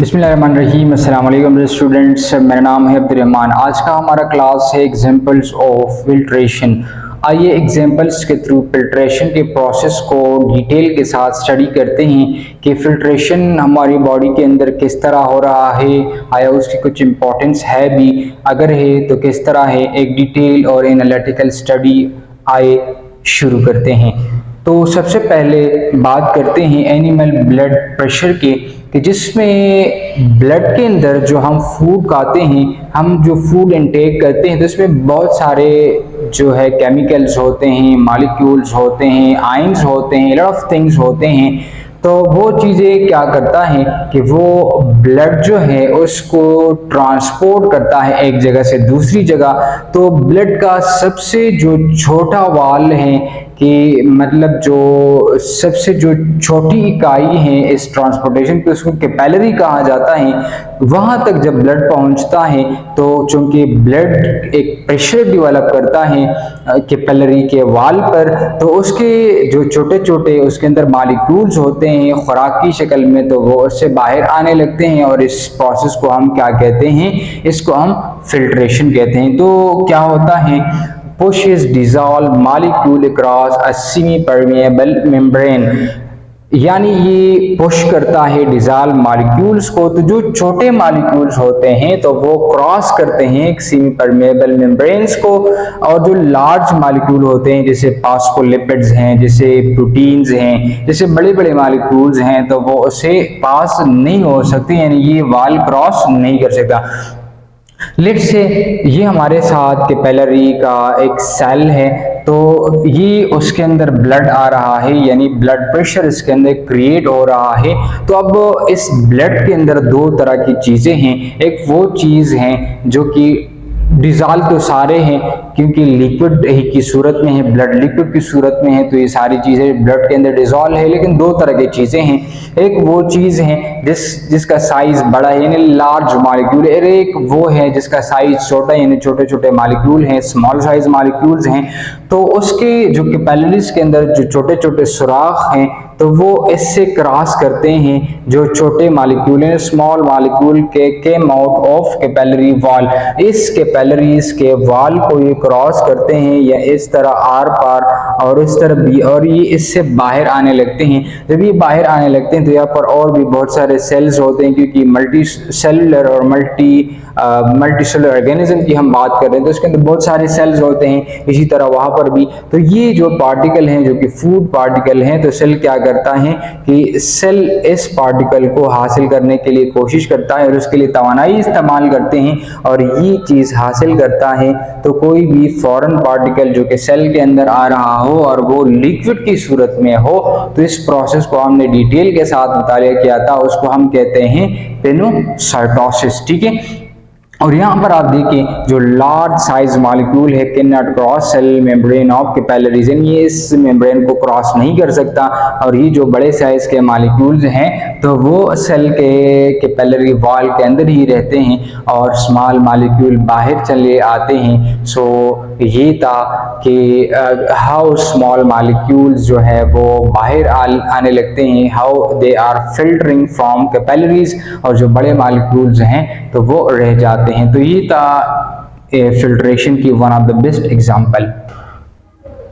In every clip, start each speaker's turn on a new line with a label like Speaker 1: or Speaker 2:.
Speaker 1: बिस्मिल्लाहिर्रहमानिर्रहीम। अस्सलाम वालेकुम स्टूडेंट्स, मेरा नाम है अब्दुर्रहमान। आज का हमारा क्लास है एग्जांपल्स ऑफ फिल्ट्रेशन। आइए एग्जांपल्स के थ्रू फिल्ट्रेशन के प्रोसेस को डिटेल के साथ स्टडी करते हैं कि फिल्ट्रेशन हमारी बॉडी के अंदर किस तरह हो रहा है, आया उसकी कुछ इम्पोर्टेंस है भी, अगर है तो किस तरह है। एक डिटेल और एनालिटिकल स्टडी आए शुरू करते हैं। तो सबसे पहले बात करते हैं एनिमल ब्लड प्रेशर के, कि जिसमें ब्लड के अंदर जो हम फूड खाते हैं, हम जो फूड इनटेक करते हैं, तो इसमें बहुत सारे जो है केमिकल्स होते हैं, मॉलिक्यूल्स होते हैं, आयंस होते हैं, लॉट ऑफ थिंग्स होते हैं। तो वो चीज़ें क्या करता है कि वो ब्लड जो है उसको ट्रांसपोर्ट करता है एक जगह से दूसरी जगह। तो ब्लड का सबसे जो छोटा वाल है, कि मतलब जो सबसे जो छोटी इकाई है इस ट्रांसपोर्टेशन की, उसको कैपिलरी कहा जाता है। वहां तक जब ब्लड पहुंचता है तो चूंकि ब्लड एक प्रेशर डेवलप करता है कैपिलरी के वाल पर, तो उसके जो छोटे छोटे उसके अंदर मॉलिक्यूल्स होते हैं खुराक की शक्ल में, तो वो उससे बाहर आने लगते हैं। और इस प्रोसेस को हम क्या कहते हैं? इसको हम फिल्ट्रेशन कहते हैं। तो क्या होता है? pushes dissolved molecule across a semi-permeable membrane, यानी ये पुश करता है डिजॉल्व मॉलिक्यूल्स को। तो जो छोटे मॉलिक्यूल्स होते हैं तो वो क्रॉस करते हैं एक सेमी परमेबल मेम्ब्रेन्स को, और जो लार्ज मॉलिक्यूल होते हैं जैसे फॉस्फोलिपिड्स हैं, जैसे प्रोटीन्स हैं, जैसे बड़े बड़े मॉलिक्यूल्स हैं, तो वो उसे पास नहीं हो सकते, यानी ये वाल क्रॉस नहीं कर सकता। लेट्स से ये हमारे साथ कैपिलरी का एक सेल है, तो ये उसके अंदर ब्लड आ रहा है, यानी ब्लड प्रेशर इसके अंदर क्रिएट हो रहा है। तो अब इस ब्लड के अंदर दो तरह की चीज़ें हैं। एक वो चीज़ है जो कि डिजॉल्व तो सारे हैं, क्योंकि लिक्विड ही की सूरत में है, ब्लड लिक्विड की सूरत में है, तो ये सारी चीज़ें ब्लड के अंदर डिजॉल्व है। लेकिन दो तरह की चीज़ें हैं। एक वो चीज़ है जिसका साइज बड़ा है, यानी लार्ज मॉलिक्यूल, और एक वो है जिसका साइज छोटा है, यानी छोटे छोटे मॉलिक्यूल हैं, स्मॉल साइज मॉलिक्यूल्स हैं। तो उसके जो कैपिलरीज के अंदर जो छोटे छोटे सुराख हैं, तो वो इससे क्रॉस करते हैं जो छोटे मॉलिक्यूल हैं, स्मॉल मॉलिक्यूल के came out of capillary wall. इस कैपिलरीज के वॉल को ये क्रॉस करते हैं, या इस तरह आर पार और इस तरह भी, और ये इससे बाहर आने लगते हैं। जब ये बाहर आने लगते हैं तो यहाँ पर और भी बहुत सारे सेल्स होते हैं, क्योंकि मल्टी सेलुलर और मल्टी सेलुलर ऑर्गेनिज्म की हम बात कर रहे हैं, तो इसके अंदर बहुत सारे सेल्स होते हैं। इसी तरह वहाँ पर भी, तो ये जो पार्टिकल हैं जो कि फूड पार्टिकल हैं, तो सेल क्या करता है कि सेल इस पार्टिकल को हासिल करने के लिए कोशिश करता है और उसके लिए तवानाई इस्तेमाल करते हैं, और ये चीज़ हासिल करता है। तो कोई भी फॉरेन पार्टिकल जो कि सेल के अंदर आ रहा हो और वो लिक्विड की सूरत में हो, तो इस प्रोसेस को हमने डिटेल के साथ मुतालिया किया था, उसको हम कहते हैं पेनोसाइटोसिस। ठीक है। और यहाँ पर आप देखिए जो लार्ज साइज मॉलिक्यूल है can not cross sell membrane of capillaries, ये इस मेम्ब्रेन को क्रॉस नहीं कर सकता। और ये जो बड़े साइज के मॉलिक्यूल्स हैं तो वो सेल के कैपिलरी वॉल के अंदर ही रहते हैं और स्मॉल मॉलिक्यूल बाहर चले आते हैं। सो ये था कि हाउ स्मॉल मॉलिक्यूल्स जो है वो बाहर आने लगते हैं, how they are filtering from capillaries, और जो बड़े मॉलिक्यूल्स हैं तो वो रह जाते हैं। तो ये था फिल्ट्रेशन की one of the best example.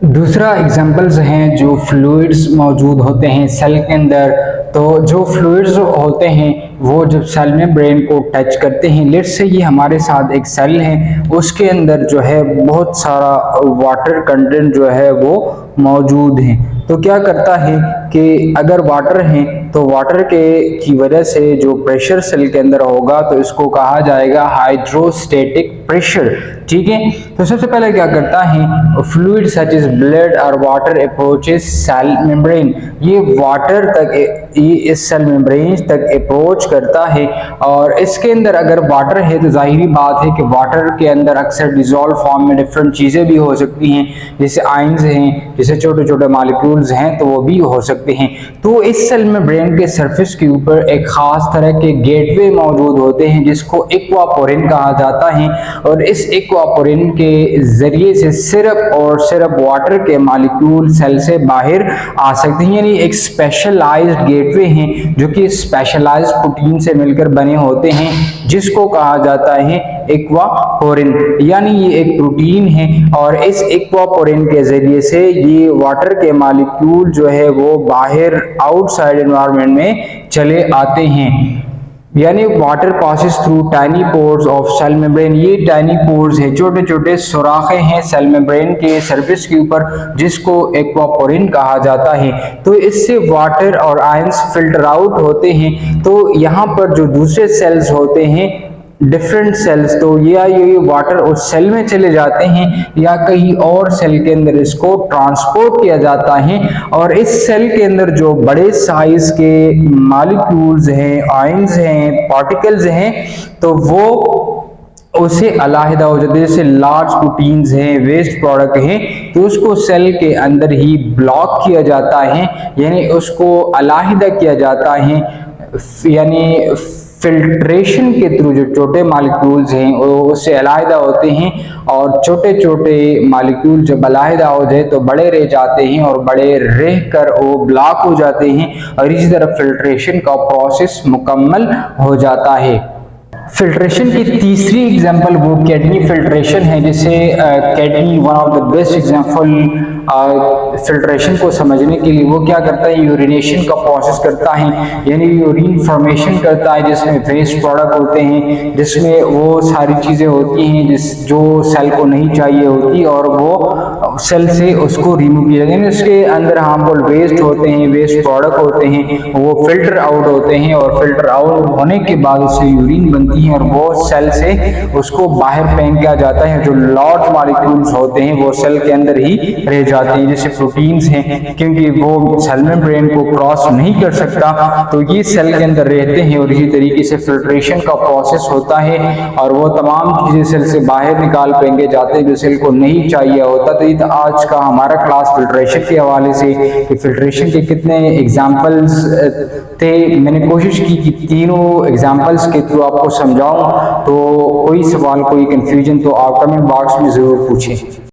Speaker 1: दूसरा एग्जांपल्स हैं जो फ्लूइड्स मौजूद होते हैं सेल के अंदर। तो जो फ्लूइड्स होते हैं वो जब सेल मेम्ब्रेन को टच करते हैं, लेट्स से ये हमारे साथ एक सेल है, उसके अंदर जो है बहुत सारा वाटर कंटेंट जो है वो मौजूद है। तो क्या करता है कि अगर वाटर है तो वाटर की वजह से जो प्रेशर सेल के अंदर होगा तो इसको कहा जाएगा हाइड्रोस्टेटिक प्रेशर। ठीक है। तो सबसे पहले क्या करता है, फ्लूइड सच एज ब्लड और वाटर अप्रोचेस सेल मेम्ब्रेन, ये वाटर तक, ये इस सेल मेम्ब्रेन तक अप्रोच करता है। और इसके अंदर अगर वाटर है तो जाहिरी बात है कि वाटर के अंदर अक्सर डिजॉल्व फॉर्म में डिफरेंट चीज़ें भी हो सकती हैं, जैसे आयंस हैं, जैसे छोटे छोटे मॉलिक्यूल्स हैं, तो वो भी हो सकते हैं। तो इस सेल मेम्ब्रेन के सरफेस के ऊपर एक खास तरह के गेटवे मौजूद होते हैं जिसको एक्वापोरिन कहा जाता है। और इस एक्वापोरिन एक्वापोरिन के जरिए से सिर्फ और सिर्फ वाटर के मॉलिक्यूल सेल से बाहर आ सकते हैं। यानी एक स्पेशलाइज्ड गेटवे हैं जो कि स्पेशलाइज्ड प्रोटीन से मिलकर बने होते हैं, जिसको कहा जाता है एक्वापोरिन। यानी ये एक प्रोटीन है और इस एक्वापोरिन के जरिए से ये वाटर के मॉलिक्यूल जो है वो बाहर आउटसाइड एनवायरनमेंट में चले आते हैं। यानी water passes through tiny pores of cell membrane. ये टाइनी पोर्स है, छोटे छोटे सुराखे हैं सेल मेम्ब्रेन के सरफेस के ऊपर, जिसको एक्वापोरिन कहा जाता है। तो इससे वाटर और आयंस फिल्टर आउट होते हैं। तो यहाँ पर जो दूसरे सेल्स होते हैं, डिफरेंट सेल्स, तो ये वाटर उस सेल में चले जाते हैं या कहीं और सेल के अंदर इसको ट्रांसपोर्ट किया जाता है। और इस सेल के अंदर जो बड़े साइज के मॉलिक्यूल्स हैं, आयंस हैं, पार्टिकल्स हैं, तो वो उसे अलहदा हो जाते हैं। जैसे लार्ज प्रोटीन्स हैं, वेस्ट प्रोडक्ट हैं, तो उसको सेल के अंदर ही ब्लॉक किया जाता है, यानी उसको अलहदा किया जाता है। यानी फिल्ट्रेशन के थ्रू जो छोटे मॉलिक्यूल्स हैं वो उससे अलहदा होते हैं, और छोटे छोटे मॉलिक्यूल जब अलहदा हो जाए तो बड़े रह जाते हैं, और बड़े रह कर वो ब्लॉक हो जाते हैं, और इसी तरह फिल्ट्रेशन का प्रोसेस मुकम्मल हो जाता है। फिल्ट्रेशन की तीसरी एग्जांपल वो किडनी फिल्ट्रेशन है। जैसे kidney one of the best example filtration को समझने के लिए वो क्या करता है, यूरिनेशन का प्रोसेस करता है, यानी यूरिन फॉर्मेशन करता है, जिसमें वेस्ट प्रोडक्ट होते हैं, जिसमें वो सारी चीज़ें होती हैं जो सेल को नहीं चाहिए होती, और वो सेल से उसको रिमूव किया जाता है। उसके अंदर हार्मफुल वेस्ट होते हैं, वेस्ट प्रोडक्ट होते हैं, वो फिल्टर आउट होते हैं, और फिल्टर आउट होने के बाद उससे यूरिन बनती है, और वो सेल से उसको बाहर फेंक किया जाता है। जो लार्ज मॉलिक्यूल्स होते हैं वो सेल के अंदर ही रह जाते हैं, जैसे प्रोटीन्स हैं, क्योंकि वो सेल मेम्ब्रेन को क्रॉस नहीं कर सकता, तो ये सेल के अंदर रहते हैं। और इसी तरीके से फिल्ट्रेशन का प्रोसेस होता है, और वो तमाम चीजें सेल से बाहर निकाल फेंके जाते हैं जो सेल को नहीं चाहिए होता। तो ये आज का हमारा क्लास फिल्ट्रेशन के हवाले से कि फिल्ट्रेशन के कितने एग्जाम्पल्स थे, मैंने कोशिश की कि तीनों एग्जाम्पल्स के थ्रू आपको समझाऊं। तो कोई सवाल, कोई कंफ्यूजन तो आप कमेंट बॉक्स में जरूर पूछें।